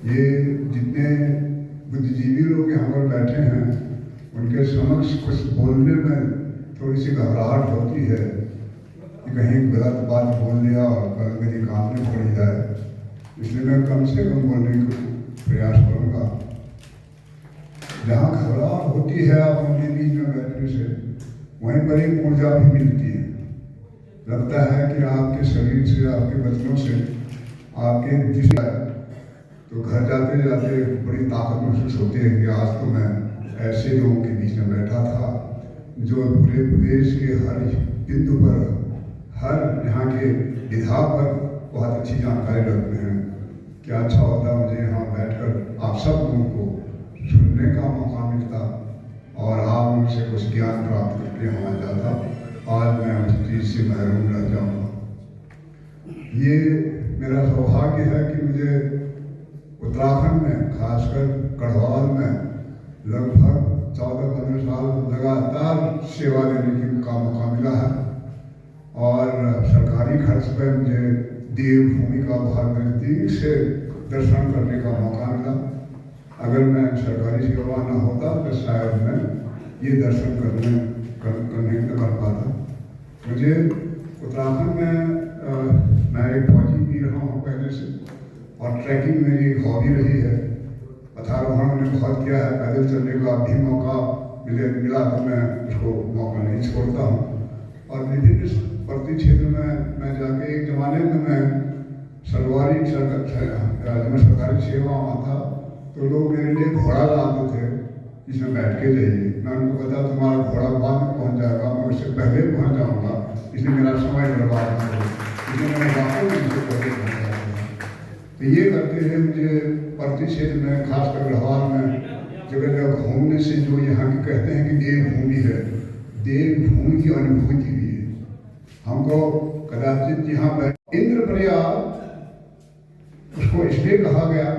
ये जितने बुद्धिजीवी लोग यहाँ पर बैठे हैं उनके समक्ष कुछ बोलने में थोड़ी सी घबराहट होती है कि कहीं गलत बात बोल दिया और कल मेरी काम में पड़ जाए, इसलिए मैं कम से कम बोलने का प्रयास करूँगा। जहाँ घबराहट होती है आप उनके बीच में बैठने से, वहीं पर एक ऊर्जा भी मिलती है। लगता है कि आपके शरीर से, आपके बचनों से, आपके दिशा, तो घर जाते जाते बड़ी ताकत महसूस होती है कि आज तो मैं ऐसे लोगों के बीच में बैठा था जो पूरे प्रदेश के हर बिंदु पर, हर यहाँ के विधा पर बहुत अच्छी जानकारी रखते हैं। क्या अच्छा होता मुझे यहाँ बैठकर आप सब लोगों को सुनने का मौका मिलता और आप उनसे कुछ ज्ञान प्राप्त करके यहाँ जाता। आज मैं उस चीज़ से महरूम रह जाऊँगा। ये मेरा सौभाग्य है कि मुझे उत्तराखंड में, खासकर गढ़वाल में लगभग 14-15 साल लगातार सेवा देने का मौका मिला है और सरकारी खर्च पर मुझे देवभूमि का बहुत नज़दीक से दर्शन करने का मौका मिला। अगर मैं सरकारी सेवा न होता तो शायद मैं ये दर्शन करने न कर पाता। मुझे उत्तराखंड में मैं एक फौजी भी रहा हूँ पहले से, और ट्रैकिंग मेरी एक हॉबी रही है। पथारोहण मैंने बहुत किया है, पैदल चलने का भी मौका मिला तो मैं उसको मौका नहीं छोड़ता हूँ। और विभिन्न प्रति क्षेत्र में मैं जाके, एक जमाने में मैं सरकारी सेवा में था तो लोग मेरे लिए घोड़ा लाते थे जिसमें बैठ के जाइए। मैं उनको कहता तुम्हारा घोड़ा बाद में पहुँच जाएगा, मैं उससे पहले पहुँच जाऊँगा, इसलिए मेरा समय बर्बाद न हो, इसलिए मैं वाकई में उससे पहले पहुँच जाऊँगा। तो ये करते हुए मुझे प्रति क्षेत्र में, खासकर गढ़वाल में जगह जगह घूमने से जो यहाँ की कहते हैं कि देवभूमि है, देवभूमि की अनुभूति भी है हमको। कदाचित यहाँ पर इंद्रप्रयाग उसको इसलिए कहा गया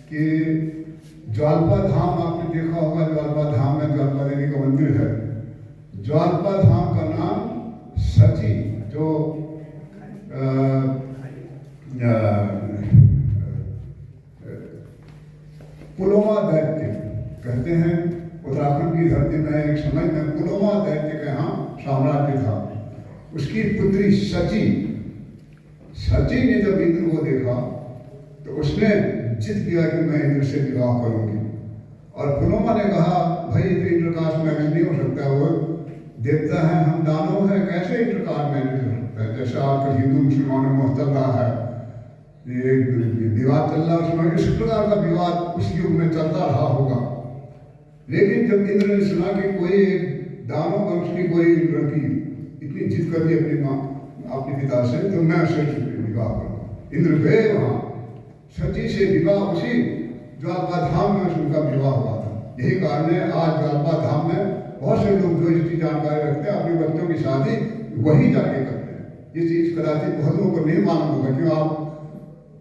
कि ज्वालपा धाम, आपने देखा होगा ज्वालपा धाम में ज्वालपा देवी का मंदिर है। ज्वालपा धाम का नाम सची, जो पुलोमा दैत्य कहते हैं, उत्तराखंड की धरती में एक समय में पुलोमा दैत्य का यहाँ साम्राज्य था। उसकी पुत्री सची ने जब इंद्र को देखा तो उसने जिद किया कि मैं इंद्र से विवाह करूंगी। और पुलोमा ने कहा भाई तो इंद्रकाश मैनेज नहीं हो सकता, वो देवता है, हम दानव हैं, कैसे इंद्रकाश मैनेज हो सकता है। जैसा आपके हिंदू मुसलमानों में चल रहा है, ये विवाद चल रहा है, उसमें इस प्रकार का विवाद उस युग में चलता रहा होगा। लेकिन जब इंद्र ने सुना कि कोई दानव वंश की कोई लड़की इतनी जिद कर दी अपने पिता से, तो मैं उससे विवाह करूँगा। इंद्र गए वहाँ, सची से विवाह उसी ज्वालपा धाम में उनका विवाह हुआ था। यही कारण है आज ज्वालपा धाम में बहुत से लोग जो इसकी जानकारी रखते हैं अपने बच्चों की शादी वही जाके करते हैं। ये चीज़ कदाचित बहुत लोगों को नहीं मालूम होगा, क्यों आप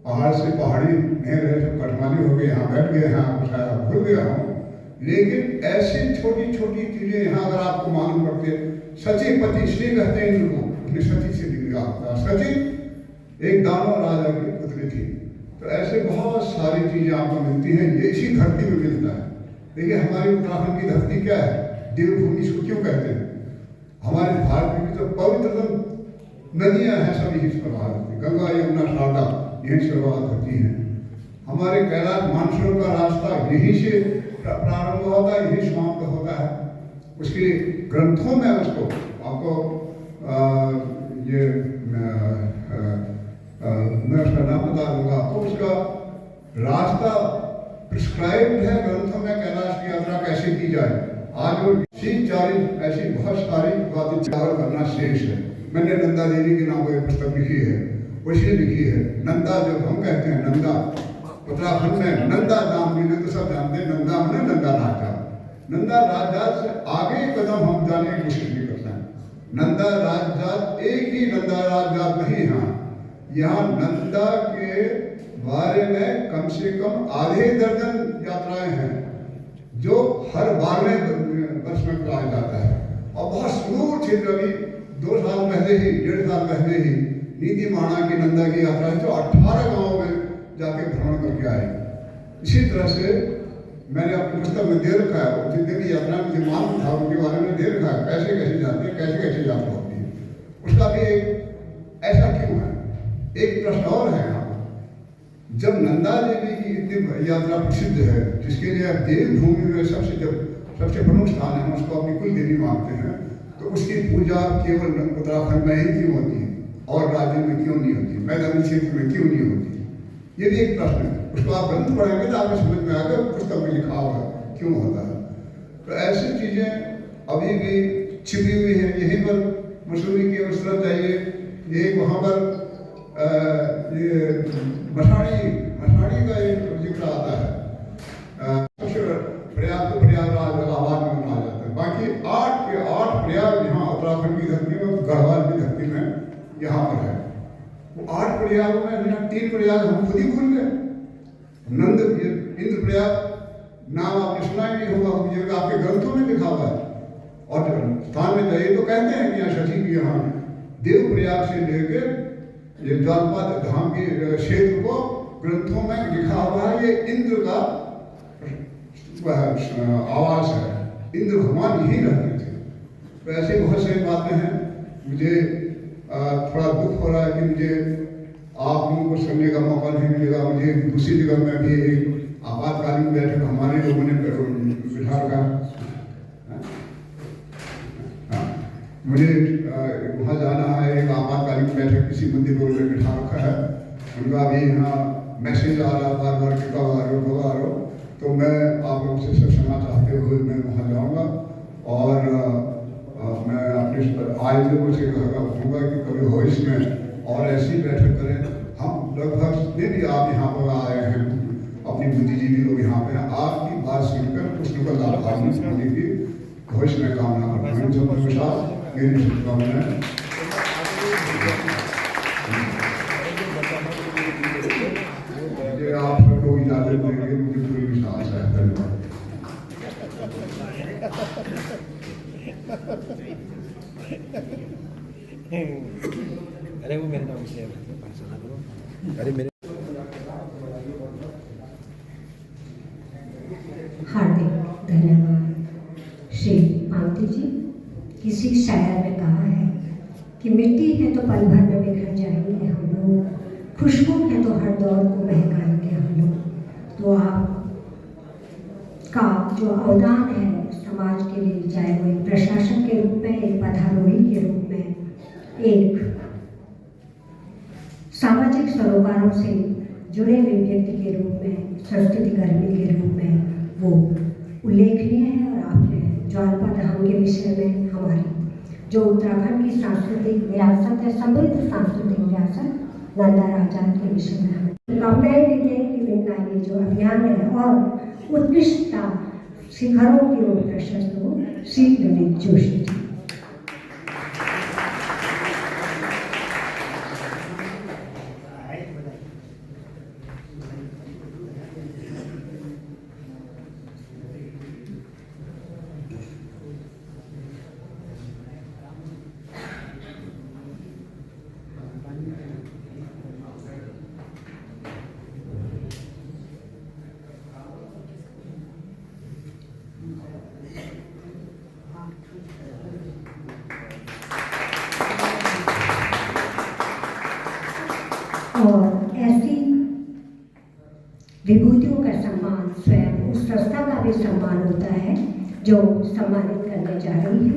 पहाड़ से पहाड़ी नहीं रहे तो कटमाली हो गए, यहाँ बैठ गए हैं, आपको शायद भूल गया हूँ। लेकिन ऐसी छोटी छोटी चीज़ें यहाँ अगर आपको मालूम पड़ती है, सची पति इसलिए कहते हैं इनको, अपनी सची से विवाह होता। सची एक दानव राजा की पुत्री थी। तो ऐसे बहुत सारी चीज़ें आपको मिलती हैं, ये इसी धरती में मिलता है। देखिए हमारी उत्तराखंड की धरती क्या है, देवभूमि इसको क्यों कहते हैं? हमारे भारत में तो पवित्रतम नदियाँ हैं, सभी इस प्रभाव होती, गंगा यमुना शारदा यही शुरुआत होती है। हमारे कैलाश मानसरोवर का रास्ता यहीं से प्रारंभ होता है, यही समाप्त होता है। उसके ग्रंथों में उसको आपको ये मैं उसका नाम बता दूंगा आपको, उसका रास्ता प्रिस्क्राइब्ड है ग्रंथों में, कैलाश की यात्रा कैसे की जाए। आज वो 40 ऐसी बहुत सारी बातें चावल करना शेष है। मैंने नंदा देवी के नाम पर एक पुस्तक लिखी है, वैसे लिखी है। नंदा जब हम कहते हैं नंदा, उत्तराखंड में नंदा नाम मिले तो सब जानते हैं नंदा मैंने नंदा राजा। नंदा राजा से आगे कदम हम जाने की कोशिश नहीं करते हैं। नंदा राजजात एक ही नंदा राजजात नहीं, हाँ यहाँ नंदा के बारे में कम से कम आधे दर्जन यात्राएं हैं जो हर 12वें वर्ष में कराया जाता है। और बहुत सुदूर क्षेत्र, अभी 2 साल पहले ही 1.5 साल पहले ही नीति माणा की नंदा की यात्रा है जो 18 गाँव में जाके भ्रमण करके आए। इसी तरह से मैंने अपनी पुस्तक में दे रखा है, जितने भी यात्रा में जो मार्ग था उनके बारे में दे रखा है, कैसे कैसे जाते हैं, कैसे कैसे यात्रा होती है। उसका भी एक ऐसा क्यों है। एक प्रश्न और है यहाँ, जब नंदा देवी की इतनी यात्रा प्रसिद्ध है, जिसके लिए देवभूमि में सबसे प्रमुख स्थान है, उसको अपनी कुल देवी मानते हैं, तो उसकी पूजा केवल उत्तराखंड में ही क्यों होती है और राज्य में क्यों नहीं होती, मैदानी क्षेत्र में क्यों नहीं होती? ये भी एक प्रश्न है। उसको आप ग्रंथ पढ़ेंगे तो आपको समझ में आएगा पुस्तक में लिखा हुआ क्यों होता है। तो ऐसी चीज़ें अभी भी छिपी हुई है। यहीं पर मसूरी की अवस्था चाहिए, ये वहाँ पर ये मसाड़ी का एक जिक्र आता है। सबसे प्रयाग प्रयागराज इलाहाबाद में मनाया जाता है। बाकी 8 के 8 प्रयाग यहाँ उत्तराखंड की धरती में, गढ़वाल की धरती में यहाँ पर है। वो 8 प्रयागों में 3 प्रयाग हम खुद ही भूल गए। नंद इंद्र प्रयाग नाम आपने सुना ही नहीं होगा, मुझे आपके ग्रंथों में लिखा हुआ है। और स्थान में जाइए तो कहते हैं कि यहाँ शशि की यहाँ देव प्रयाग से लेकर ये ज्वालपा धाम के क्षेत्र को ग्रंथों में लिखा हुआ है। ये इंद्र का आवास है, इंद्र भगवान यही रहते थे। तो ऐसे बहुत सारी बातें हैं। मुझे थोड़ा दुख हो रहा है कि मुझे आप लोगों को सुनने का मौका नहीं मिलेगा। मुझे दूसरी जगह में भी एक आपातकालीन बैठक हमारे लोगों ने बिठा रखा। मुझे वहाँ जाना है, एक आपातकालीन बैठक किसी मंदिर को बिठा रखा है। उनका भी यहाँ मैसेज आ रहा बार बार कि कब आ रहे हो। तो मैं आप लोगों से क्षमा चाहते हुए मैं वहाँ जाऊँगा और मैं अपने आयोजकों से कहूँगा कि कभी भविष्य में और ऐसी बैठक करें। हम लगभग जितने भी आप यहाँ पर आए हैं, अपनी बुद्धिजीवी लोग यहाँ पे हैं, आपकी बात सुनकर कुछ लोग लाभान्वित होने की भविष्य में कामना करता हूँ। सबके साथ मेरी शुभकामनाएं। मुझे आप सबको इजाजत देंगे, मुझे पूरी विश्वास है। धन्यवाद। अरे वो मेरे नाम से अरे मेरे हार्दिक धन्यवाद श्री पांति जी। किसी शायर ने कहा है कि मिट्टी है तो पल भर में बिखर जाएंगे हम लोग, खुशबू है तो हर दौर को बहकाएंगे हम लोग। तो आप का जो अवदान है समाज के लिए, चाहे वो एक प्रशासन के रूप में, एक पदारोही के रूप में, एक सामाजिक सरोकारों से जुड़े हुए व्यक्ति के रूप में, संस्कृति कर्मी के रूप में, वो उल्लेखनीय है। और आपने ज्वालपा धाम के विषय में हमारी जो उत्तराखंड की सांस्कृतिक विरासत है, समृद्ध सांस्कृतिक विरासत, नंदा राजा के विषय में हमें कामनाएं देते हैं कि इनका ये जो अभियान है और उत्कृष्टता शिखरों की ओर प्रशस्त हो। श्री ललित जोशी जी। और ऐसी विभूतियों का सम्मान स्वयं उस संस्था का भी सम्मान होता है जो सम्मानित करने जा रही है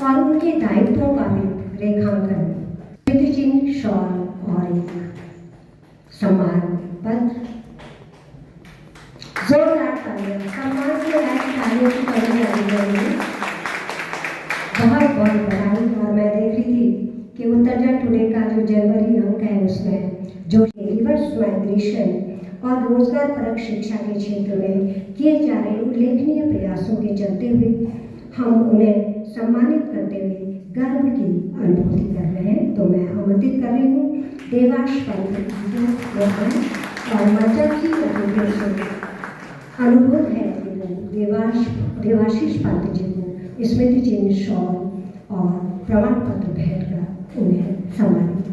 और उनके दायित्वों का भी रेखांकन स्मृति चिन्ह, शॉल और एक सम्मान पत्र। जोरदार तालियां, सम्मान के लायक तालियों की पड़ी जा रही है। बहुत बहुत बधाई। और मैं देख रही थी कि उत्तराखंड टुडे का जो जनवरी अंक है उसमें जो रिवर्स माइग्रेशन और रोजगार परक शिक्षा के क्षेत्र में किए जा रहे उल्लेखनीय प्रयासों के चलते हुए हम उन्हें सम्मानित करते हुए गर्व की अनुभूति कर रहे हैं। तो मैं आमंत्रित कर रही हूँ देवाश पंत और मजब की अनुरोध है देवाशीष पंत जी को स्मृति चिन्ह, शॉल और प्रमाण पत्र भेंट कर उन्हें सम्मानित करें।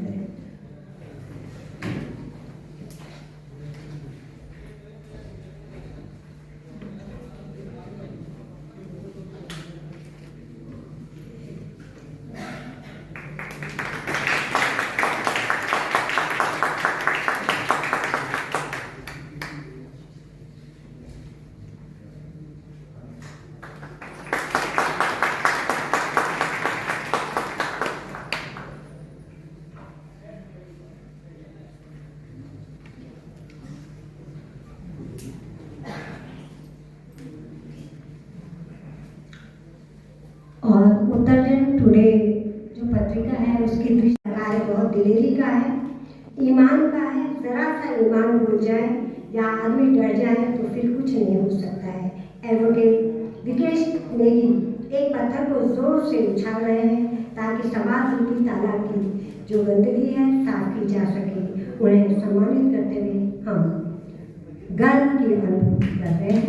और उत्तराखंड टुडे जो पत्रिका है उसकी दृष्टि कार्य बहुत दिलेरी का है, ईमान का है। जरा सा ईमान भूल जाए या आदमी डर जाए तो फिर कुछ नहीं हो सकता है। एडवोकेट विकेश नेगी एक पत्थर को जोर से उछाल रहे हैं ताकि समाज रूपी तालाब की जो गंदगी है साफ की जा सके। उन्हें सम्मानित करते हुए हम गर्व की अनुभूति कर रहे हैं।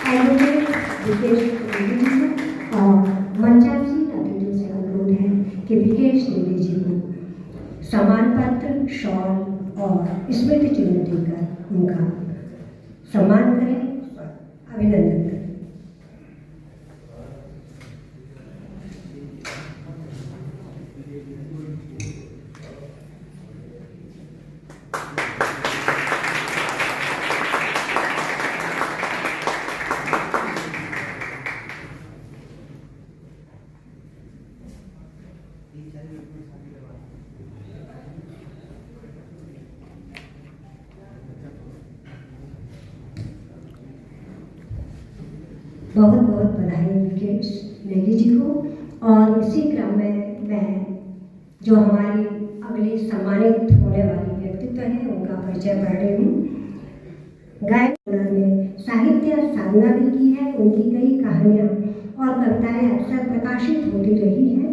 एडवोकेट विकेश और मंचासी अतिथियों से अनुरोध है कि विकेश नेगी जी को सम्मान पत्र, शॉल और स्मृति चिन्ह देकर उनका सम्मान करें, अभिनंदन करें। बहुत बहुत बधाई विकेश नेगी जी को। और इसी क्रम में मैं जो हमारी अगली सम्मानित होने वाली व्यक्तित्व है उनका परिचय पढ़ रही हूँ। गायक ने साहित्य साधना भी की है। उनकी कई कहानियाँ और कविताएं अक्सर प्रकाशित होती रही हैं।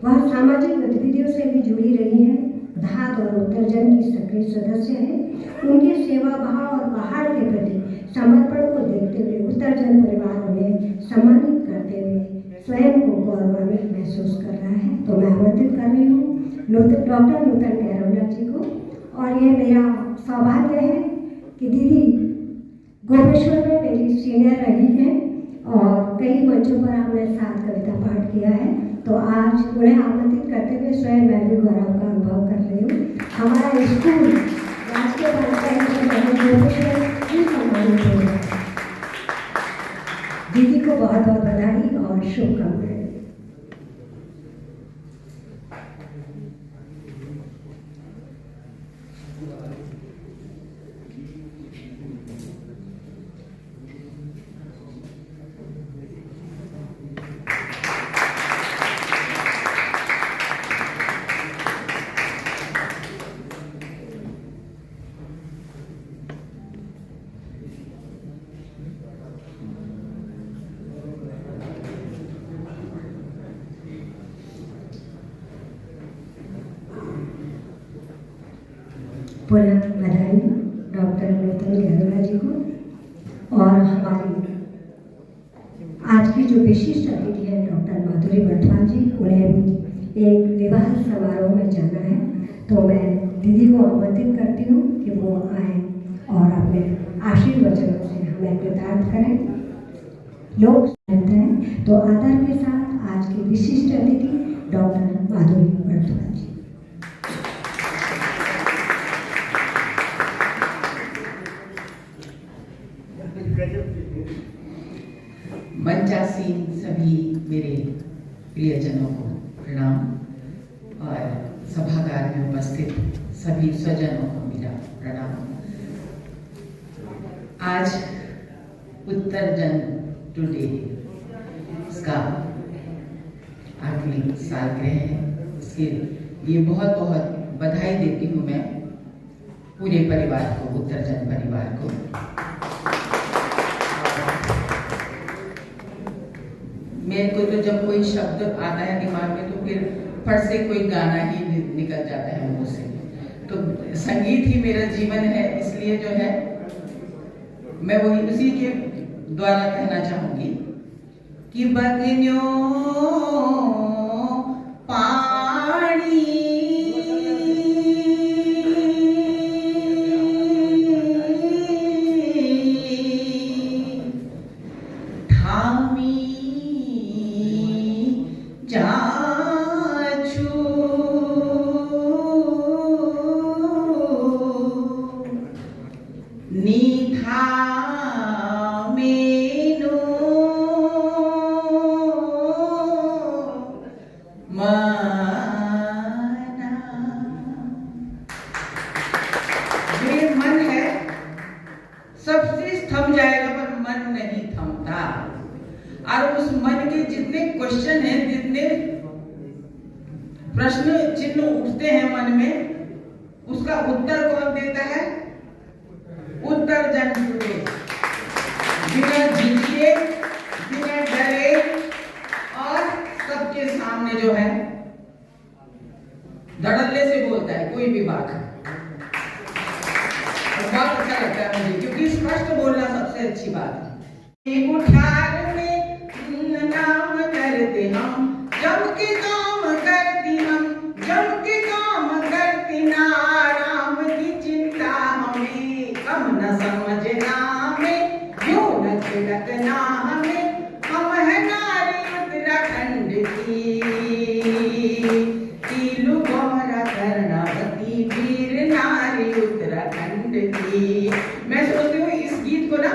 वह सामाजिक गतिविधियों से भी जुड़ी रही हैं। धात और उत्तरजन की सक्रिय सदस्य हैं। उनके सेवा भाव और पहाड़ के प्रति समर्पण को देखते हुए उत्तरजन परिवार उन्हें सम्मानित करते हुए स्वयं को गौरवान्वित महसूस कर रहा है। तो मैं आमंत्रित कर रही हूँ डॉक्टर नूतन कैरोला जी को। और ये मेरा सौभाग्य है कि दीदी गोपेश्वर में मेरी सीनियर रही है और कई मंचों पर हमने साथ कविता पाठ किया है। तो आज उन्हें आमंत्रित करते हुए स्वयं मैं भी गौरव का अनुभव कर रही हूँ। हमारा स्कूल राजकीय गोपेश्वर ही सम्मानित हो रहा है। दीदी को बहुत बहुत बधाई और शुभकामनाएं। पुनः बधाई डॉक्टर नूतन गहलोत जी को। और हमारी आज की जो विशिष्ट अतिथि है डॉक्टर माधुरी बर्थवाल जी, उन्हें भी एक विवाह समारोह में जाना है, तो मैं दीदी को आमंत्रित करती हूँ कि वो आए और अपने आशीर्वचनों से हमें कृतार्थ करें। लोग जानते हैं, तो आदर के साथ आज की विशिष्ट अतिथि डॉक्टर माधुरी बर्थवाल जी। मंचासीन सभी मेरे प्रियजनों को प्रणाम और सभागार में उपस्थित सभी स्वजनों को मेरा प्रणाम। आज उत्तरजन टुडे इसका आखिरी सालगिरह है, इसके लिए बहुत बहुत बधाई देती हूँ मैं पूरे परिवार को, उत्तरजन परिवार को। मेरे को तो जब कोई शब्द आता है दिमाग में तो फिर फट से कोई गाना ही निकल जाता है मुंह से। तो संगीत ही मेरा जीवन है, इसलिए जो है मैं वही उसी के द्वारा कहना चाहूंगी कि बगन्यो पानी ठामी जाचू निथा मेनो मना। ये मन है सबसे थम जाएगा पर मन नहीं थमता, और उस मन के जितने क्वेश्चन हैं, जितने प्रश्न चिन्ह उठते हैं मन में, उसका उत्तर कौन देता है? उत्तरजन टुडे। बिना झिझके, बिना डरे और सबके सामने जो है धड़ल्ले से बोलता है कोई भी बात। और बहुत अच्छा लगता है मुझे, क्योंकि स्पष्ट बोलना सबसे अच्छी बात है। उठार में नाम करते हम, जम के काम करती हम, जम के काम करती ना, राम की चिंता हमें कम न समझना, हमें क्यों न छिड़कना हमें, हम है नारी उत्तराखंड की, तीलु गौरा कर्णावती वीर नारी उत्तराखंड की। मैं सोचती हूँ इस गीत को ना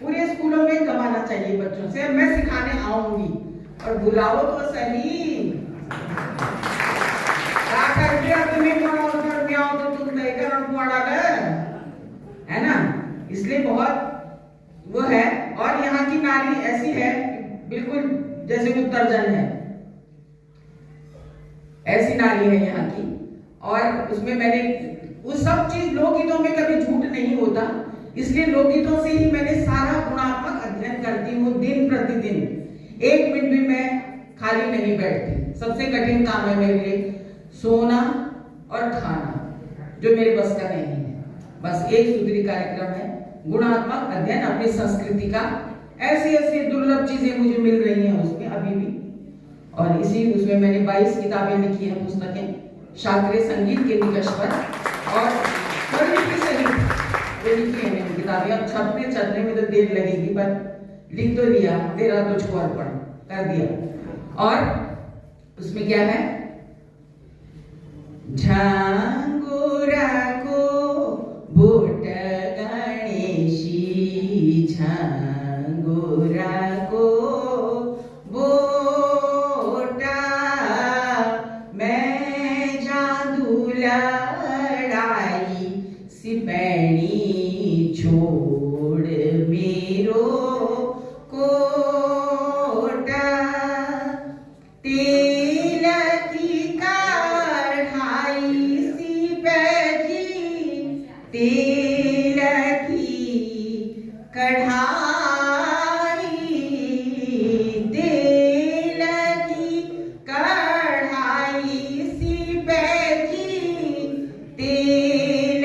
पूरे स्कूलों में गवाना चाहिए बच्चों से। मैं सिखाने आऊंगी और बुलाओ तो सही। है ना, इसलिए बहुत वो है। और यहाँ की नारी ऐसी है बिल्कुल जैसे उत्तरजन है, ऐसी नारी है यहाँ की। और उसमें मैंने उस सब चीज, लोकगीतों में कभी झूठ नहीं होता, इसलिए लोकगीतों से ही मैंने सारा गुणात्मक अध्ययन करती हूँ दिन प्रतिदिन। एक मिनट भी मैं खाली नहीं बैठती। सबसे कठिन काम है मेरे लिए सोना और खाना, जो मेरे बस का नहीं है। बस एक सूत्री कार्यक्रम है, गुणात्मक अध्ययन अपनी संस्कृति का। ऐसी ऐसी दुर्लभ चीजें मुझे मिल रही हैं उसमें अभी भी। और इसी उसमें मैंने 22 किताबें लिखी हैं, पुस्तकें शास्त्रीय संगीत के निकष पर, और स्वरलिपि सहित वो लिखी है मैंने किताबें। अब छपने में तो देर लगेगी, पर लिख तो दिया, तेरा तुझको अर्पण कर दिया। और उसमें क्या है? झांगोरा को बोट गणेशी, झांगोरा को बोटा, मैं जादू लड़ाई सिपैणी छोड़ मेरो कोटा, तेल की कढ़ाई सिपैजी, तेल की कढ़ाई, तेल की कढ़ाई सिपैजी, तेल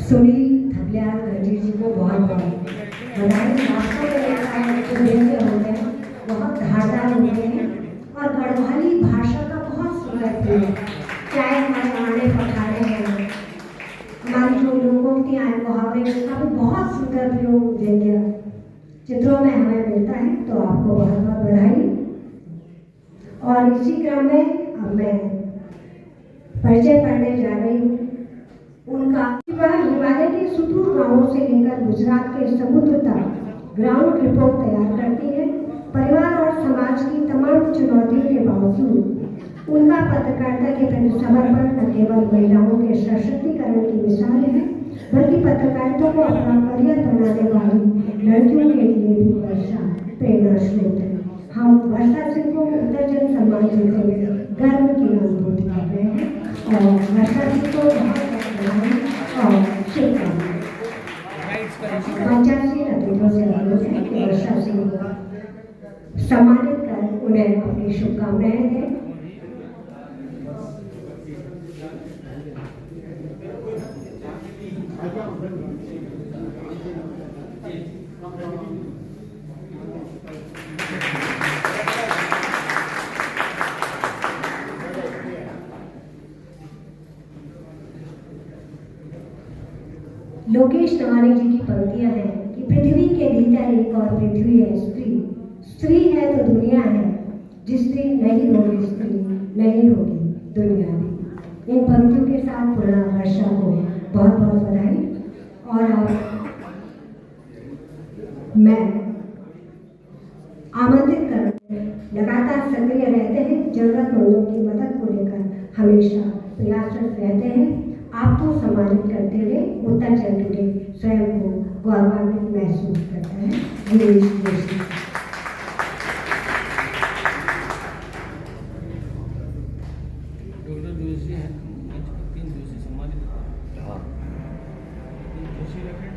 सुनील धबलियाल गंजीर जी को बहुत बहुत बधाई। वास्तव में लगता है जो व्यंग्य होते हैं बहुत धारदार होते हैं और गढ़वाली भाषा का बहुत सुंदर प्रयोग, चाहे हमारे आने पठाने हैं, हमारी जो लोकोक्तियाँ हैं मुहावरे का भी बहुत सुंदर प्रयोग व्यंग्य चित्रों में हमें मिलता है। तो आपको बहुत बहुत बधाई। और इसी क्रम में अब मैं परिचय पढ़ने जा रही हूँ उनका। वह हिमालय के सुदूर गांवों से लेकर गुजरात के समुद्र तक ग्राउंड रिपोर्ट तैयार करती है। परिवार और समाज की तमाम चुनौतियों के बावजूद उनका पत्रकारिता के प्रति समर्पण न केवल महिलाओं के सशक्तिकरण की मिसाल है, बल्कि पत्रकारिता को अपना करियर बनाने वाली लड़कियों के लिए भी वर्षा प्रेरणा स्रोत है। हम वर्षा सिंह को उत्तर जन सम्मान देते हुए गर्व की अनुभूति कर रहे हैं और वर्षा सिंह को बहुत बधाई और शुभकामनाएं। पंचायती अतिथियों से अनुरोध है कि वर्षा सिंह को सम्मानित कर उन्हें अपनी शुभकामनाएं दें। लोकेश नवानी जी की पंक्तियां हैं कि पृथ्वी के भीतर एक और पृथ्वी है स्त्री, स्त्री है तो दुनिया है, जिस दिन नहीं होगी स्त्री नहीं होगी दुनिया भी। इन पंक्तियों के साथ पूर्ण वर्षा को बहुत बहुत बधाई। और अब मैं आमंत्रित कर लगातार सक्रिय रहते हैं, जरूरतमंदों की मदद को लेकर हमेशा प्रयासरत रहते हैं। आपको सम्मानित करते हुए उत्तर जन टुडे स्वयं को गौरवान्वित महसूस करता है। गिरीश जोशी। डॉक्टर जोशी है, तीन जोशी सम्मानित। हाँ जोशी रखें।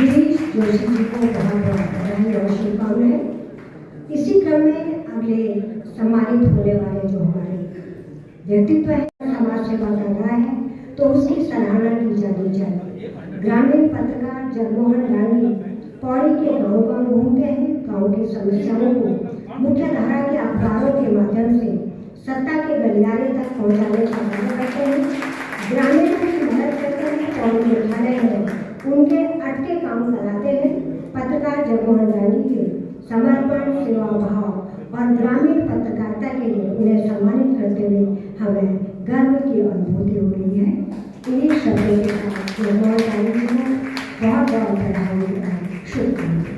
गिरीश जोशी जी को बहुत बहुत बधाई और शुभकामनाएं। इसी क्रम में अगले सम्मानित होने वाले जो हमारे व्यक्तित्व है, समाज सेवा कर रहा है तो उसकी सराहना की जानी चाहिए। ग्रामीण पत्रकार जगमोहन लांडी पौड़ी के गाँव गाँव घूमते हैं, गाँव की समस्याओं को मुख्य धारा के अखबारों के माध्यम से सत्ता के गलियारे तक पहुँचाने का कार्य करते हैं। ग्रामीणों की मदद करते हैं, पौड़ी मुख्यालय में उनके अटके काम कराते हैं। पत्रकार जगमोहन लांडी के समर्पण, सेवा भाव और ग्रामीण पत्रकारिता के लिए उन्हें सम्मानित करते हुए हमें गर्व की अनुभूति हो रही है। इन्हीं शब्दों के साथ जगमोहन लांडी जी को बहुत बहुत बधाई और शुभकामनाएं।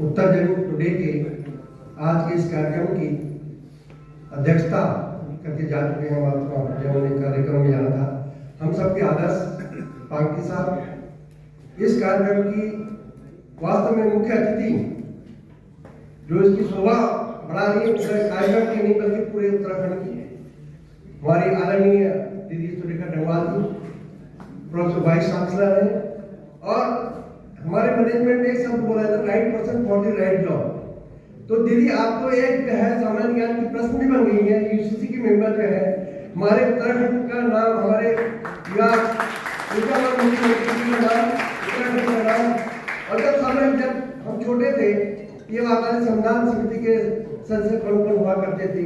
उत्तर जन टुडे के आज के इस कार्यक्रम की अध्यक्षता करके जा चुके हैं हमारे जो उन्हें कार्यक्रम में जाना था, हम सबके आदर्श पांकी साहब। इस कार्यक्रम की वास्तव में मुख्य अतिथि जो इसकी शोभा बढ़ा रही है पूरे कार्यक्रम की नहीं बल्कि पूरे उत्तराखंड की, हमारी आदरणीय दीदी सुरेखा डंगवाल जी, प्रोफेसर वाइस चांसलर है। और हमारे मैनेजमेंट ने एक शब्द बोला है, right person for the right job. तो दीदी आप तो एक है सामान्य ज्ञान की प्रश्न भी बन गई है। यूसीसी की मेंबर जो है, हमारे उत्तराखंड का नाम हमारे या उनका नाम मुख्यमंत्री का नाम, उत्तराखंड का नाम। और जब हम छोटे थे, ये हमारे संविधान समिति के संसद प्रमुख हुआ करते थे।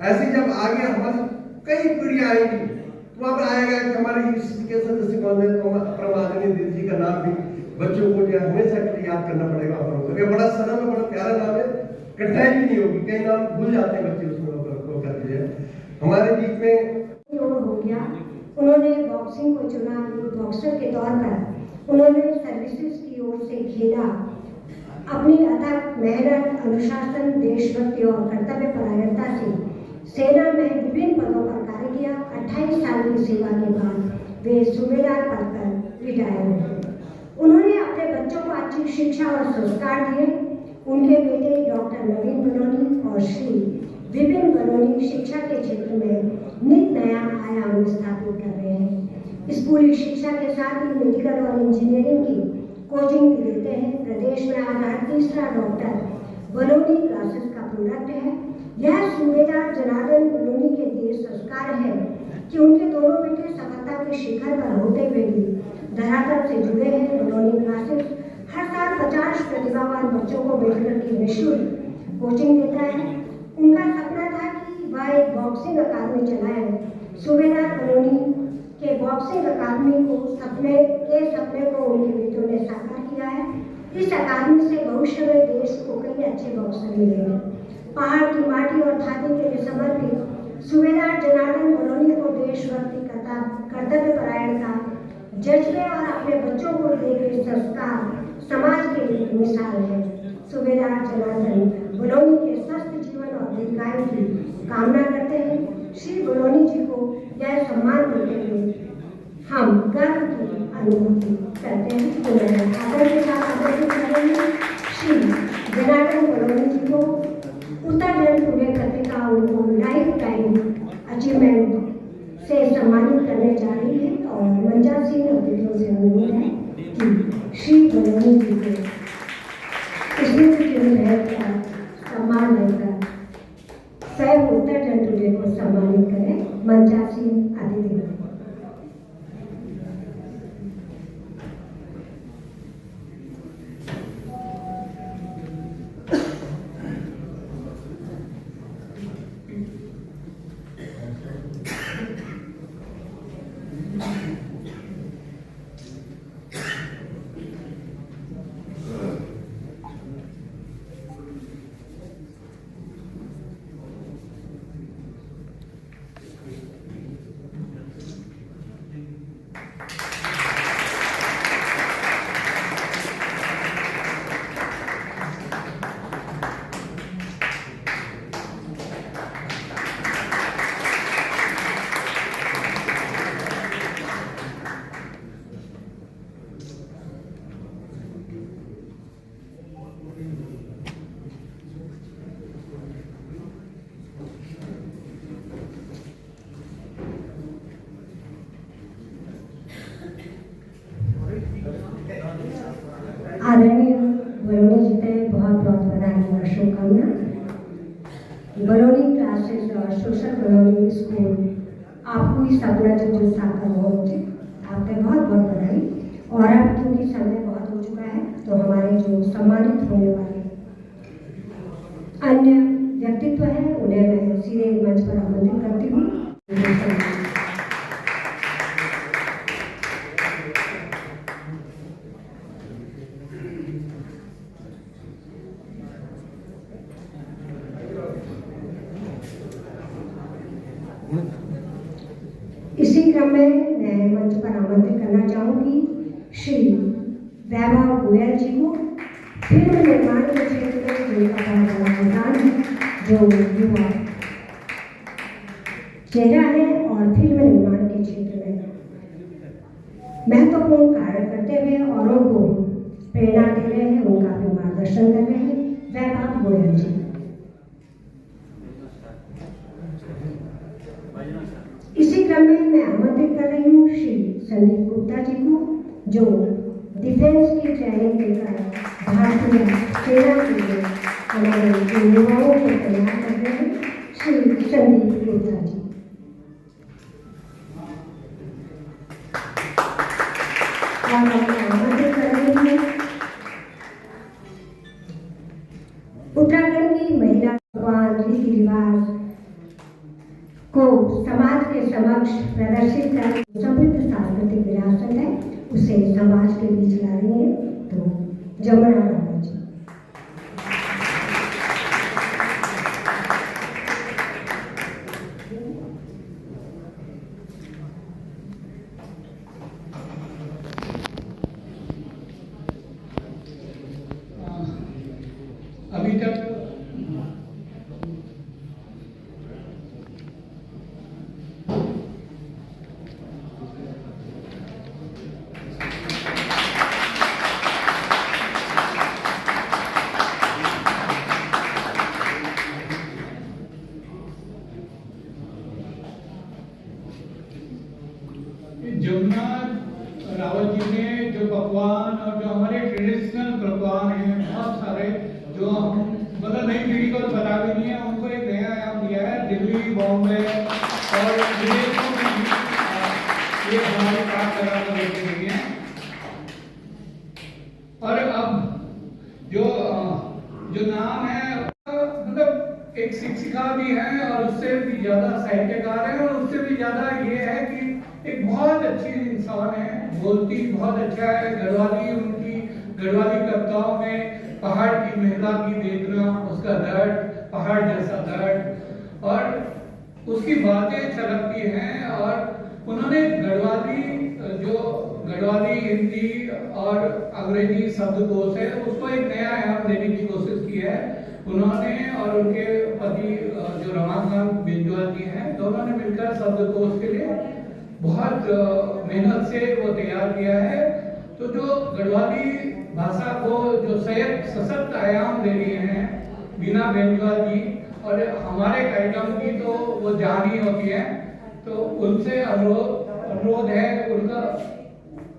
ऐसे जब आगे हमारी कई पीढ़ियां आएंगी, तो वहाँ पर आएगा कि हमारे के सदस्य कौन है, तो परमादरणीय दीदी जी का नाम भी बच्चों को जो हमेशा के लिए याद करना पड़ेगा। ये बड़ा सरल और बड़ा प्यारा नाम है, कठिनाई भी नहीं होगी, कई नाम भूल जाते हैं बच्चे उसमें करते हैं। हमारे बीच में हो गया, उन्होंने बॉक्सिंग को चुना, बॉक्सर के तौर पर उन्होंने सर्विसेज की ओर से खेला। अपनी अथक मेहनत, अनुशासन, देशभक्ति और कर्तव्य परायणता से सेना में विभिन्न पदों पर कार्य किया। 28 साल की सेवा के बाद वे सूबेदार पद पर रिटायर हुए। उन्होंने अपने बच्चों को अच्छी शिक्षा और संस्कार दिए। उनके बेटे डॉक्टर नवीन बलोनी और श्री विपिन बलोनी शिक्षा के क्षेत्र में नित नया आयाम स्थापित कर रहे हैं। स्कूली शिक्षा के साथ ही मेडिकल और इंजीनियरिंग की कोचिंग भी देते हैं। प्रदेश में आज 38वां डॉक्टर बलोनी क्लासेस का प्रोडक्ट है। यह सूबेदार जनार्दन बलोनी के दिए संस्कार है कि उनके दोनों बेटे सफलता के शिखर पर होते हुए भी धरातल से जुड़े हैं। बलोनी क्लासेस हर साल 50 प्रतिभावान बच्चों को मिलकर के निःशुल्क कोचिंग देता है। उनका सपना था कि वह एक बॉक्सिंग अकादमी चलाए। सूबेदार बलोनी के बॉक्सिंग अकादमी को सपने को उनके बेटों ने साकार किया है। इस अकादमी से भविष्य में देश को कई अच्छे बॉक्सर मिलेंगे। पहाड़ की माटी और छाती के लिए समर्पित सूबेदार जनार्दन बलोनी को देशभक्ति, कर्तव्य परायणता, जज्बे और अपने बच्चों को देकर संस्कार समाज के लिए मिसाल है। सूबेदार जनार्दन बलोनी के स्वस्थ जीवन और दीर्घायु की कामना करते हैं। श्री बलोनी जी को यह सम्मान देते हुए हम गर्व की अनुभूति करते हैं। आदर के साथ आदर्शित करेंगे श्री जनार्दन बलोनी जी को उत्तराखंड पुणे पत्रिका उनको लाइफ टाइम अचीवमेंट से सम्मानित करने जा रही है। और मंजा सिंह अतिथियों से अनुरोध है कि श्री बलोनी जी को स्मृति चिन्ह का सम्मान देकर स्वयं उत्तराखंड टुडे को सम्मानित करें। मंजा सिंह अतिथि। आदरणीय बलोनी जी को बहुत बहुत बधाई और शुभकामना। बलोनी क्लासेस और सोशल बलोनी स्कूल आपको इस सपना जो साकार हो मुझे आपके बहुत बहुत बधाई। और अब क्योंकि समय बहुत हो चुका है तो हमारे जो सम्मानित होने वाले अन्य व्यक्तित्व हैं उन्हें मैं सीधे मंच पर आमंत्रित करती हूँ। इसी क्रम में मैं मंच पर आमंत्रित करना चाहूंगी श्री वैभव गोयल जी को। फिल्म निर्माण के क्षेत्र में जिनका बहुत बड़ा योगदान है, जो युवा चेहरा है और फिल्म निर्माण के क्षेत्र में महत्वपूर्ण कार्य करते हुए औरों को प्रेरणा दे रहे हैं, उनका भी मार्गदर्शन कर रहे हैं वैभव गोयल जी। इसी क्रम में मैं आमंत्रित कर रही हूँ श्री संदीप गुप्ता जी को, जो डिफेंस की ट्रेनिंग देकर भारतीय सेना के लिए हमारे युवाओं को तैयार कर रहे हैं। श्री संदीप गुप्ता जी। करनी, महिला पकवान, रीति रिवाज को समाज के समक्ष प्रदर्शित कर समृद्ध सांस्कृतिक विरासत है उसे समाज के बीच ला रही है। तो जमुना राणा जी। अभी तक जमुना रावत जी ने जो पकवान और जो हमारे ट्रेडिशनल पकवान हैं बहुत सारे जो हम मतलब नई पीढ़ी को पता भी नहीं है, उनको एक नया आयाम दिया है। दिल्ली, बॉम्बे और विदेशों में भी ये हमारे पास लगा कर लेके गई है। और अब जो नाम है मतलब एक शिक्षिका भी है और उससे भी ज्यादा साहित्यकार है और उससे भी ज्यादा ये है कि एक बहुत अच्छी इंसान है, बोलती बहुत अच्छा है। गढ़वाली, उनकी गढ़वाली कविताओं में पहाड़ की महिला की वेदना, उसका दर्द, पहाड़ जैसा दर्द और उसकी बातें छलकती हैं। और उन्होंने गढ़वाली हिंदी और अंग्रेजी शब्दकोश है उसको एक नया आयाम देने की कोशिश की है उन्होंने और उनके पति जो रमाकांत बेंजवाल जी हैं, दोनों ने मिलकर शब्दकोश के लिए बहुत मेहनत से वो तैयार किया है। तो जो गढ़वाली भाषा को जो सशक्त आयाम दे रही हैं बीना बेंजवाल जी और हमारे कार्यक्रम की तो वो जान ही होती है। तो उनसे अनुरोध है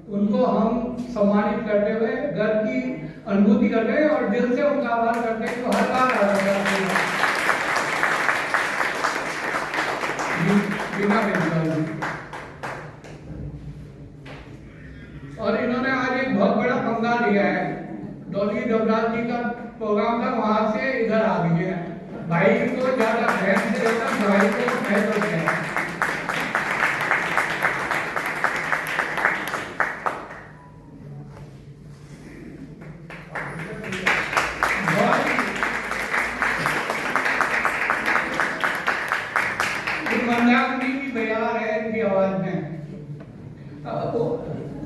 उनको हम सम्मानित करते हुए गर्व की अनुभूति करते हैं और दिल से उनका आभार करते हैं। तो हर बार बीना बेंजवाल जी और इन्होंने आज एक बहुत बड़ा पंगा लिया है। डॉली देवराज जी का प्रोग्राम था, वहां से इधर आ गई है। भाई को ज्यादा बहन से ज्यादा भाई को महत्व है। मंदाकिनी की बयार है इनकी आवाज में।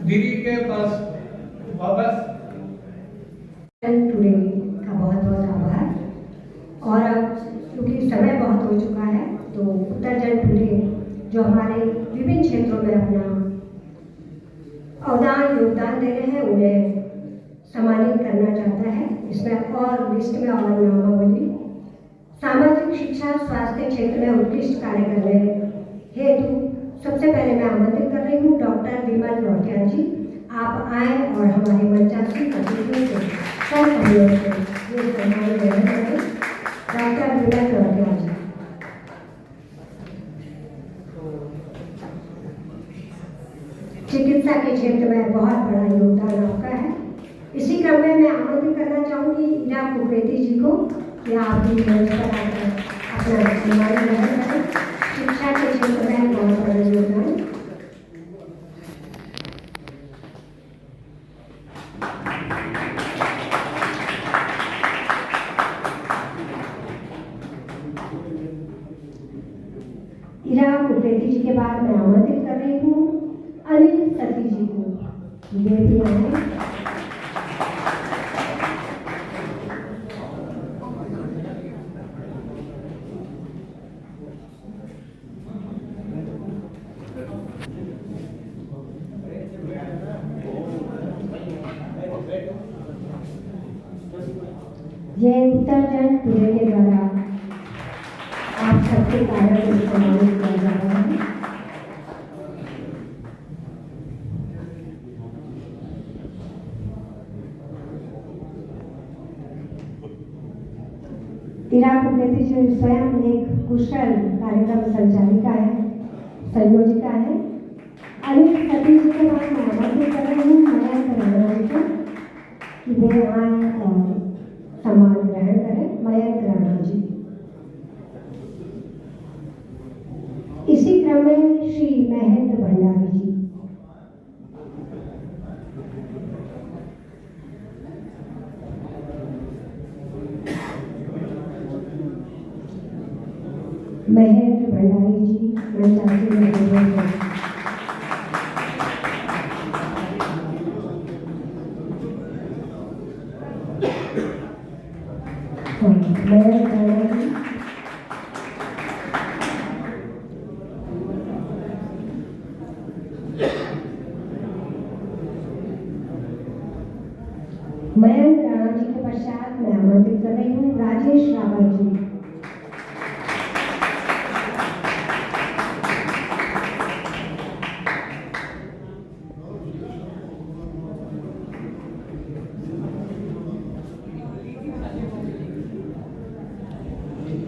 दीदी के पास वापस टुडे का बहुत बहुत आभार। और अब क्योंकि समय बहुत हो चुका है तो उत्तर जन टुडे जो हमारे विभिन्न क्षेत्रों में अपना योगदान दे रहे हैं उन्हें सम्मानित करना चाहता है। इसमें और लिस्ट में और नामावली सामाजिक शिक्षा स्वास्थ्य क्षेत्र में उत्कृष्ट कार्य करने हेतु सबसे पहले मैं आमंत्रित कर रही हूँ डॉक्टर विमल लौटिया जी। आप आए और हमारे मंचासी अतिथियों से कर सहयोग से ये सम्मान ग्रहण करें। डॉक्टर विमल लौटिया जी। चिकित्सा के क्षेत्र में बहुत बड़ा योगदान आपका है। इसी क्रम में मैं आमंत्रित करना चाहूँगी इरा कुकरेती जी को कि आप भी मंच पर आकर अपना सम्मान ग्रहण करें। शिक्षा के क्षेत्र में बहुत बड़ा योगदान। इरा कुकरेती जी के बाद मैं आमंत्रित कर रही हूँ अनिल सती जी को। ये भी आए। ये उत्तर जन टुडे के द्वारा आप सबके कारण को सम्मानित किया जा रहा है। इरा कुकरेती जी स्वयं एक कुशल कार्यक्रम संचालिका है, संयोजिका है। अनिल सती जी के बाद मैं आमंत्रित कर रही हूँ मयंक राणा जी को कि वे आए और सम्मान ग्रहण करें। मयंक राणा। नाम है श्री महेंद्र भंडारी जी। महेंद्र भंडारी जी, मैं चाहती हूँ मयंक राणा जी के पश्चात मैं आमंत्रित कर रही हूँ राजेश रावत जी।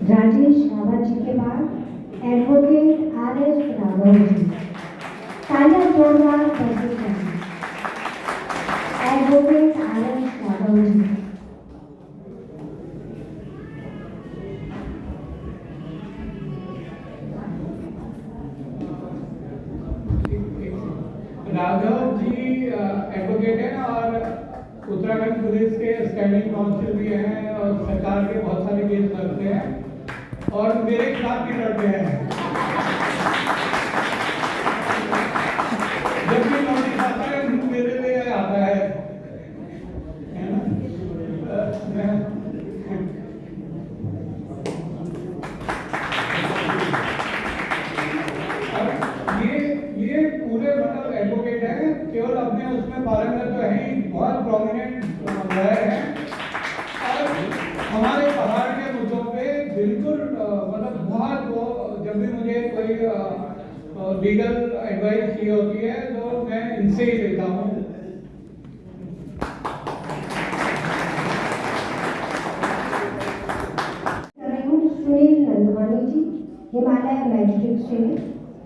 राजेश रावत जी के बाद एडवोकेट आर.एस. रावत जी। तालियां जोरदार प्रस्तुत करें। Advocate R S. Rawat ji. Raghav ji advocate हैं और उत्तराखंड पुलिस के स्टैंडिंग काउंसिल भी हैं और सरकार के बहुत सारे केस लड़ते हैं और मेरे खिलाफ भी लड़ते हैं। जब भी नोटिस आता है मेरे लिए आता है ना? ये पूरे मतलब एडवोकेट हैं, केवल अपने उसमें पारंगत तो है ही, बहुत प्रोमिनेंट लॉयर हैं और हमारे पहाड़ के मुद्दों पे बिल्कुल मतलब बहुत वो, जब भी मुझे कोई लीगल एडवाइस चाहिए होती है तो मैं इनसे ही लेता हूँ। सुनील नंदवानी जी, हिमालय मैजिस्ट्रेट से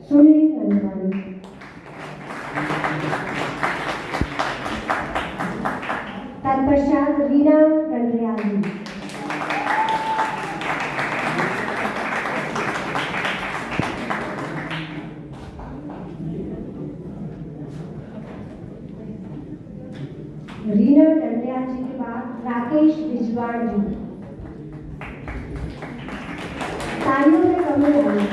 सुनील नंदवानी। तत्पश्चात रीना रंड्रियाल जी। रीना रंड्रियाल जी के बाद राकेश बिजवाड़ जी। तालियों में कमी आई।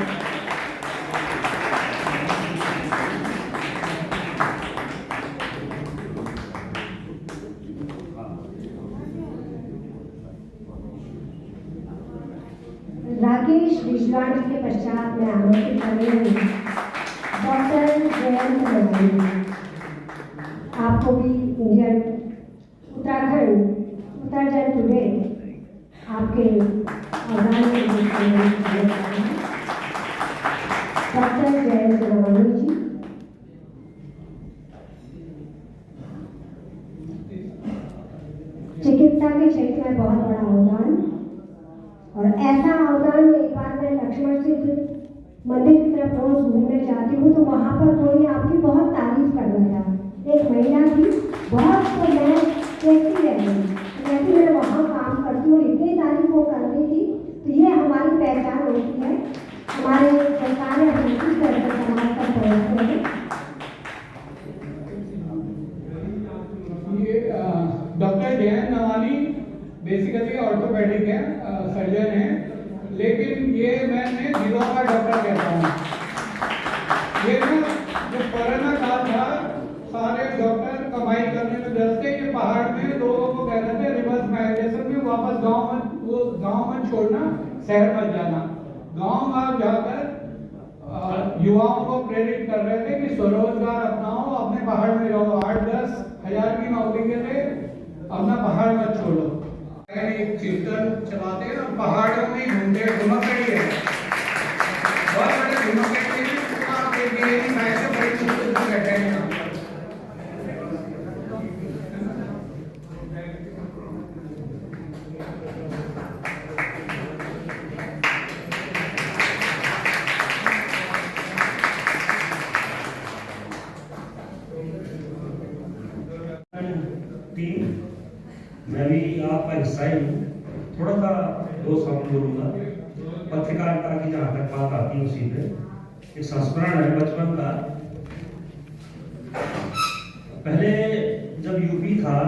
राकेश बिजवाड़ जी के पश्चात मैं आमंत्रित कर रही हूँ डॉक्टर जयंत नंदवानी। आपको भी इंडियन उत्तराखंड टुडे आपके अवदान के लिए डॉक्टर जयंत नंदवानी जी। चिकित्सा के क्षेत्र में बहुत बड़ा अवदान, और ऐसा अवदान एक बार मैं लक्ष्मण सिद्ध मंदिर की तरफ रोज घूमने जाती हूँ तो वहाँ पर कोई आपकी बहुत तारीफ कर रहा था। एक महिला थी, बहुत तो मैं देखती रह गई, जैसे मैं वहाँ काम करती हूँ इतनी तारीफ वो कर रही थी। तो ये हमारी पहचान होती है, हमारे सरकार ने हम किस तरह से समाज तक पहुँचते हैं। ये doctor Jayant Nawani basically orthopaedic है, सर्जन है, लेकिन ये मैंने दिलों का डॉक्टर कहता हूँ। ये ना जब कोरोना काल था सारे डॉक्टर कमाई करने में व्यस्त थे, ये पहाड़ में लोगों को कह रहे थे रिवर्स माइग्रेशन में वापस गांव में छोड़ना, शहर मत जाना। गांव जाकर युवाओं को प्रेरित कर रहे थे कि स्वरोजगार अपनाओ, अपने पहाड़ में रहो, 8-10 हजार की नौकरी के लिए अपना पहाड़ मत छोड़ो। एक कीर्तन चलाते हैं और पहाड़ों में घूमते घुमकड़ी है, बहुत बड़े घुमकड़ी बड़ी मुश्किल से बैठे हैं। मैं भी आपका हिस्सा ही हूँ, थोड़ा सा 2 शब्द बोलूँगा। पत्रकारिता की जहाँ तक बात आती है उसी पे एक संस्मरण है बचपन का। पहले जब यूपी था,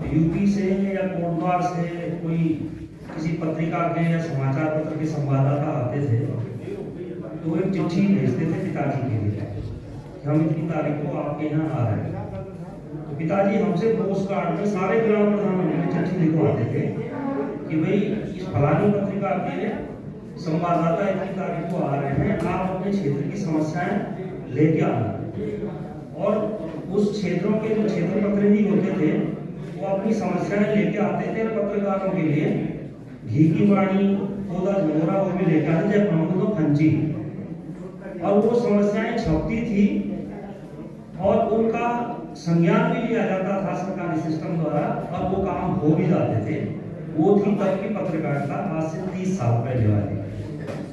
यूपी से या कोटद्वार से कोई किसी पत्रिका के या समाचार पत्र के संवाददाता आते थे तो वो एक चिट्ठी भेजते थे पिताजी के लिए कि हम इतनी तारीख को आपके यहाँ आ रहे हैं। तो पिताजी हमसे पोस्ट कार्ड में सारे ग्राम प्रधानों में चिट्ठी लिखवाते थे कि भाई इस फलानी पत्रिका के संवाददाता इतनी तारीख को आ रहे हैं, आप अपने क्षेत्र की समस्याएं लेके आना। और उस क्षेत्रों के जो क्षेत्र प्रतिनिधि होते थे वो अपनी समस्याएं लेके आते थे पत्रकारों के लिए। घी की वाणी, पौधा झोरा वो भी लेके आते थे, तो फंची, और वो समस्याएं छपती थी और उनका संज्ञान भी लिया जाता था सरकारी सिस्टम द्वारा और वो काम हो भी जाते थे। वो थी तब की पत्रकारिता, आज से 30 साल पहले वाली।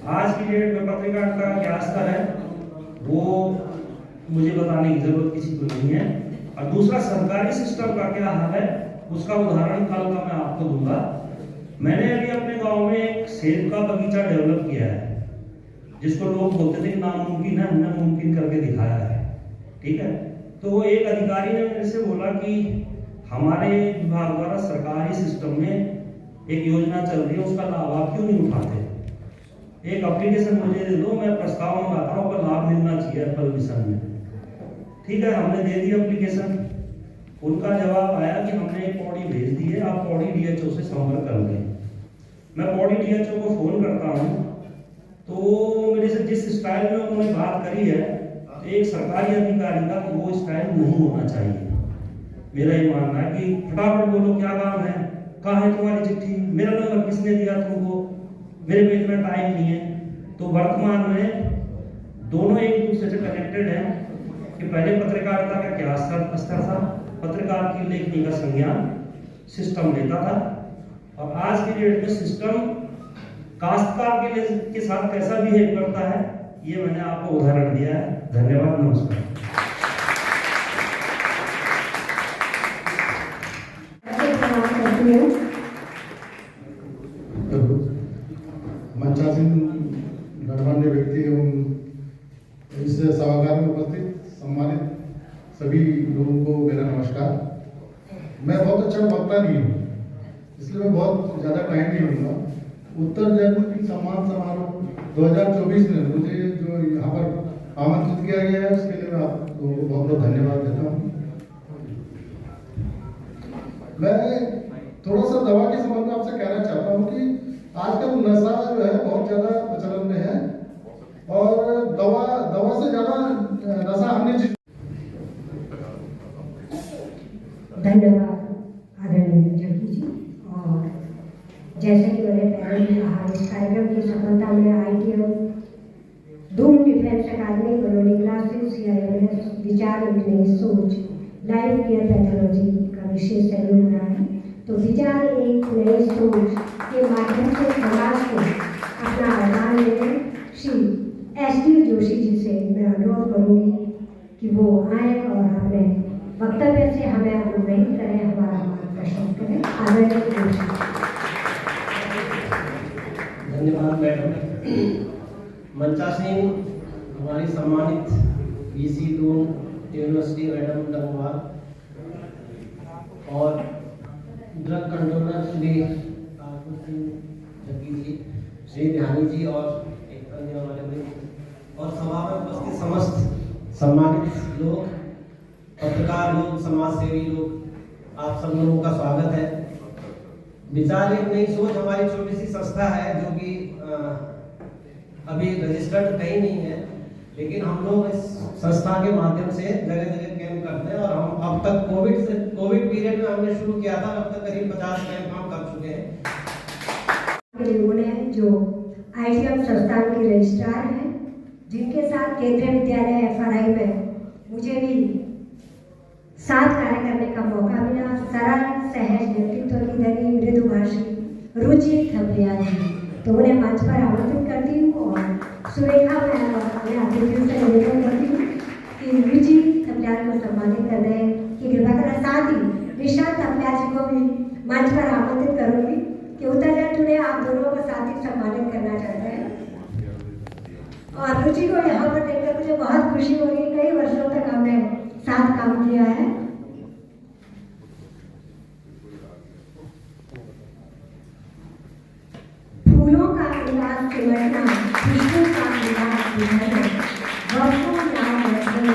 आज की डेट में पत्रकारिता का क्या स्तर है वो मुझे बताने की जरूरत किसी को नहीं है। और दूसरा, सरकारी सिस्टम का क्या हाल है उसका उदाहरण कल का मैं आपको दूंगा। मैंने अभी अपने गांव में एक सेब का बगीचा डेवलप किया है जिसको लोग बोलते थे कि नामुमकिन है, हमने मुमकिन करके दिखाया है। ठीक है, तो एक अधिकारी ने मेरे से बोला कि हमारे विभाग द्वारा सरकारी सिस्टम में एक योजना चल रही है, उसका लाभ आप क्यों नहीं उठाते? एक एप्लीकेशन मुझे दे दो, मैं प्रस्ताव मंगाता हूँ, उसका लाभ मिलना चाहिए एप्पल मिशन में। ठीक है, हमने दे दी एप्लीकेशन। उनका जवाब आया कि हमने एक पौड़ी भेज दी है, आप पौड़ी डीएचओ से संपर्क कर लें। मैं पौड़ी डीएचओ को फोन करता हूँ तो मेरे से जिस स्टाइल में उन्होंने बात करी है तो एक सरकारी अधिकारी का वो स्टाइल नहीं होना चाहिए। मेरा ये मानना है कि फटाफट बोलो क्या काम है, कहाँ है तुम्हारी चिट्ठी, मेरा नंबर किसने दिया तुमको, मेरे पेज में टाइम नहीं है। तो वर्तमान में दोनों एक दूसरे से कनेक्टेड हैं कि पहले पत्रकारिता का क्या स्तर था, पत्रकार की लेखनी का संज्ञान सिस्टम लेता था, और आज की डेट में सिस्टम काश्तकार के साथ कैसा बिहेव करता है ये मैंने आपको उदाहरण दिया है। धन्यवाद, नमस्कार। मंचासीन गणमान्य व्यक्ति एवं इस सभागार में उपस्थित सम्मानित सभी लोगों को मेरा नमस्कार। मैं बहुत अच्छा वक्ता नहीं हूँ, इसलिए मैं बहुत ज़्यादा टाइम नहीं लूँगा। उत्तर जयपुर सम्मान समारोह 2024 में मुझे जो यहाँ पर आमंत्रित किया गया है उसके लिए मैं आप लोगों को बहुत बहुत धन्यवाद देता हूँ। मैं थोड़ा सा दवा के संबंध में आपसे कहना चाहता हूँ कि आजकल नशा जो है बहुत ज़्यादा प्रचलन में है और दवा से ज़्यादा नशा हमने धन्यवाद आदरणीय जग्गी जी। और जैसे कि मैंने पहले भी कहा, इस कार्यक्रम की सफलता में ITM, दून डिफेंस अकादमी, बरौनी क्लासेस, CIMS, विचार एक नई सोच, लाइफ केयर पैथोलॉजी का विशेष सहयोग रहा है। तो विचार एक नई सोच के माध्यम से समाज को अपना आह्वान देने श्री SD जोशी जी से मैं अनुरोध करूँगी कि वो आए और अपने वक्तव्य से हमें अनुग्रहित करें, हमारा मार्गदर्शन करें। आदरणीय जोशी। धन्यवाद मैडम। मंचासीन हमारी सम्मानित VC Doon university madam Dangwal और ड्रग कंट्रोलर श्री जग्गी जी, श्री ध्यानी जी और एक अन्य हमारे और सभा में उपस्थित समस्त सम्मानित लोग, पत्रकार लोग, समाज सेवी लोग, आप सब लोगों का स्वागत है। विचार एक नई सोच हमारी छोटी सी संस्था है जो कि अभी रजिस्टर्ड कहीं नहीं है, लेकिन हम लोग इस संस्था के माध्यम से जगह जगह कैंप करते हैं और हम अब तक कोविड पीरियड में हमने शुरू किया था, अब तक करीब 50 कैंप हम कर चुके हैं। उन्होंने जो ITM संस्थान के रजिस्ट्रार हैं, जिनके साथ केंद्रीय विद्यालय FRI में मुझे भी साथ कार्य करने का मौका मिला। सरल सहज व्यक्तित्व की धनी मृदुभाषी रुचि थपलियाल जी, तो उन्हें मंच पर आमंत्रित करती हूँ और सुरेखा मैम और अपने अतिथियों से निवेदन करती हूँ कि रुचि थपलियाल को सम्मानित करने की कृपा करें। साथ ही विशाल थपलियाल जी को भी मंच पर आमंत्रित करूँगी कि उत्तरदायित्व में आप दोनों को साथ ही सम्मानित करना चाहते हैं। और रुचि को यहाँ पर देखकर मुझे बहुत खुशी हो रही है। कई वर्षों तक हमने साथ काम किया है। फूलों का अंदाज सिमटना, खुशबू का अंदाज बिखरना, वर्षों नाम रखने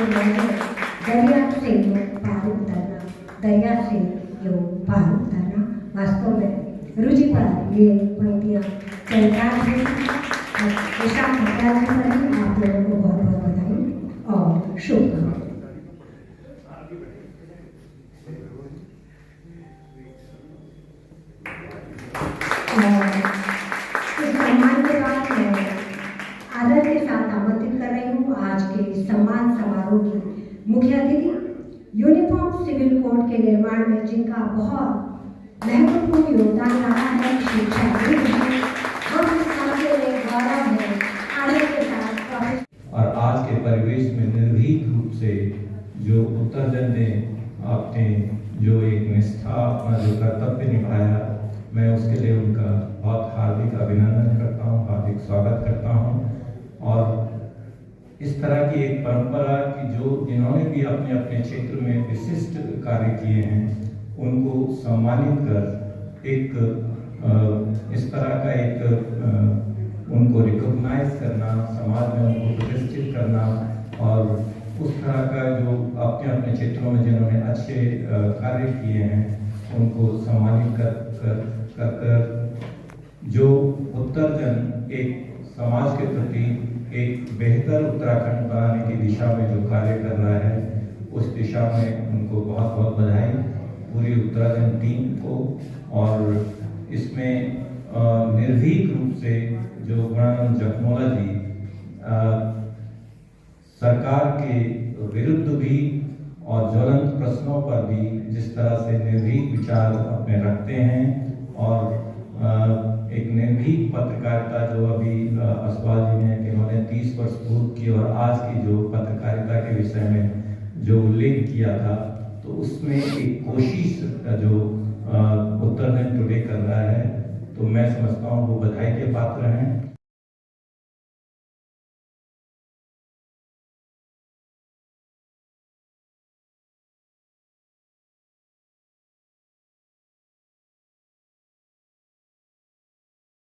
दरिया से यूं पार उतरना, दरिया से यूं पार उतरना। वास्तव में रुचि पर ये पंक्तियाँ चरितार्थ हैं। ईशा खट्टर जी पर ही आप लोगों को बहुत बहुत बधाई और शुभकामनाएं। इस सम्मान के बाद मैं आदर के साथ आमंत्रित कर रही हूँ आज के सम्मान समारोह की मुख्य अतिथि, यूनिफॉर्म सिविल कोड के निर्माण में जिनका बहुत महत्वपूर्ण योगदान रहा है, शिक्षा हम सबके लिए गौरव है। आदर के साथ और आज के परिवेश में निर्भीक रूप से जो उत्तरजन ने आपने जो एक निष्ठा अपना जो कर्तव्य निभाया, मैं उसके लिए उनका बहुत हार्दिक अभिनंदन करता हूँ, हार्दिक स्वागत करता हूँ। और इस तरह की एक परंपरा कि जो जिन्होंने भी अपने अपने क्षेत्र में विशिष्ट कार्य किए हैं उनको सम्मानित कर एक इस तरह का एक उनको रिकॉग्नाइज करना, समाज में उनको प्रतिष्ठित करना और उस तरह का जो अपने अपने क्षेत्रों में जिन्होंने अच्छे कार्य किए हैं उनको सम्मानित कर जो उत्तरजन एक समाज के प्रति एक बेहतर उत्तराखंड बनाने की दिशा में जो कार्य कर रहा है, उस दिशा में उनको बहुत बहुत बधाई पूरी उत्तराखंड टीम को। और इसमें निर्भीक रूप से जो गुणानंद जखमोला जी सरकार के विरुद्ध भी और ज्वलंत प्रश्नों पर भी जिस तरह से निर्भीक विचार अपने रखते हैं और एक निर्भीक पत्रकारिता जो अभी असवाल जी ने इन्होंने 30 वर्ष पूर्व की और आज की जो पत्रकारिता के विषय में जो उल्लेख किया था, तो उसमें एक कोशिश जो उत्तरजन टुडे कर रहा है, तो मैं समझता हूँ वो बधाई के पात्र हैं।